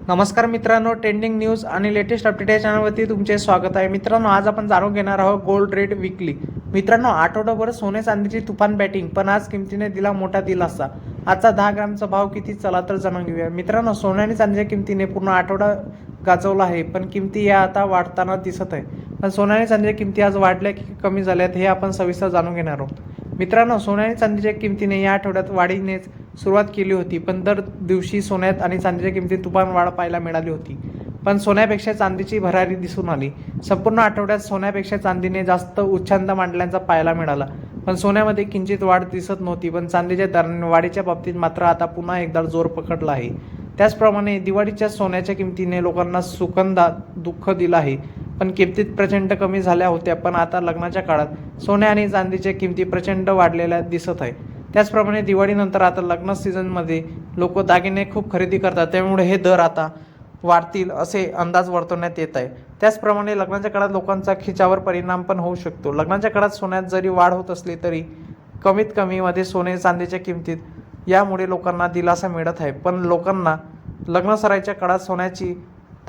नमस्कार मित्रांनो, trending news आणि लेटेस्ट अपडेट या चॅनलवरती तुमचे स्वागत आहे। मित्रांनो, आज आपण जाणून घेणार आहोत गोल्ड रेट वीकली। मित्रांनो, आठवडाभर सोने चांदीची तुफान बॅटिंग, पण आज किमतीने दिला मोठा दिलासा। आजचा 10 ग्रामचा भाव किती, चला तर जाणून घेऊया। मित्रांनो, सोने आणि चांदीच्या किमतीने पूर्ण आठवडा गाजवला आहे, पण किमती या आता वाढताना दिसत आहे। पण सोने आणि चांदीच्या किमती आज वाढल्या की कमी झाल्यात हे आपण सविस्तर जाणून घेणार आहोत। मित्रांनो, सोने आणि चांदीच्या किमतीने या आठवड्यात वाढीनेच सुरुवात केली होती, पण दर दिवशी सोन्यात आणि चांदीच्या किमतीत तुफान वाढ पाहायला मिळाली होती। पण सोन्यापेक्षा चांदीची भरारी दिसून आली। संपूर्ण आठवड्यात सोन्यापेक्षा चांदीने जास्त उच्छांत मांडल्याचा पाहायला मिळाला, पण सोन्यामध्ये किंचित वाढ दिसत नव्हती। पण चांदीच्या दराने वाढीच्या बाबतीत मात्र आता पुन्हा एकदा जोर पकडला आहे। त्याचप्रमाणे दिवाळीच्या सोन्याच्या किमतीने लोकांना सुखंदा दुःख दिलं आहे, पण किमतीत प्रचंड कमी झाल्या होत्या। पण आता लग्नाच्या काळात सोने आणि चांदीच्या किमती प्रचंड वाढलेल्या दिसत आहे। त्याचप्रमाणे दिवाळीनंतर आता लग्न सीझनमध्ये लोक दागिने खूप खरेदी करतात, त्यामुळे हे दर आता वाढतील असे अंदाज वर्तवण्यात येत आहे। त्याचप्रमाणे लग्नाच्या काळात लोकांचा खिचावर परिणाम पण होऊ शकतो। लग्नाच्या काळात सोन्यात जरी वाढ होत असली तरी कमीत कमीमध्ये सोने चांदीच्या किमतीत यामुळे लोकांना दिलासा मिळत आहे। पण लोकांना लग्न सराईच्या काळात सोन्याची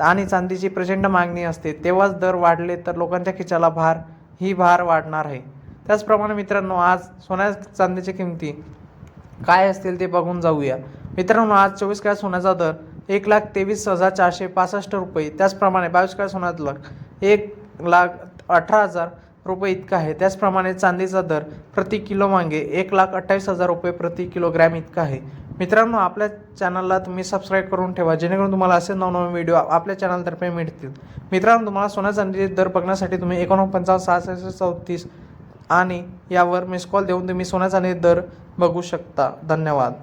आणि चांदीची प्रचंड मागणी असते, तेव्हाच दर वाढले तर लोकांच्या खिचाला भार वाढणार आहे। त्याचप्रमाणे मित्रांनो, आज सोन्या चांदीच्या किमती काय असतील ते बघून जाऊया। मित्रांनो, आज 24 कॅरेट सोन्याचा दर 1,23,465 रुपये, त्याचप्रमाणे 22 कॅरेट सोन्याचा दर 1,18,000 रुपये इतका आहे। त्याचप्रमाणे चांदीचा दर प्रति किलो मागे 1,28,000 रुपये प्रति किलोग्रॅम इतका आहे। मित्रांनो, आपल्या चॅनलला तुम्ही सबस्क्राईब करून ठेवा, जेणेकरून तुम्हाला असे नवनवीन व्हिडिओ आपल्या चॅनलतर्फे मिळतील। मित्रांनो, तुम्हाला सोन्या चांदीचे दर बघण्यासाठी तुम्ही 49,55,634 आणि यावर मिस कॉल देऊन तुम्ही सोन्या चांदीचे दर बघू शकता। धन्यवाद।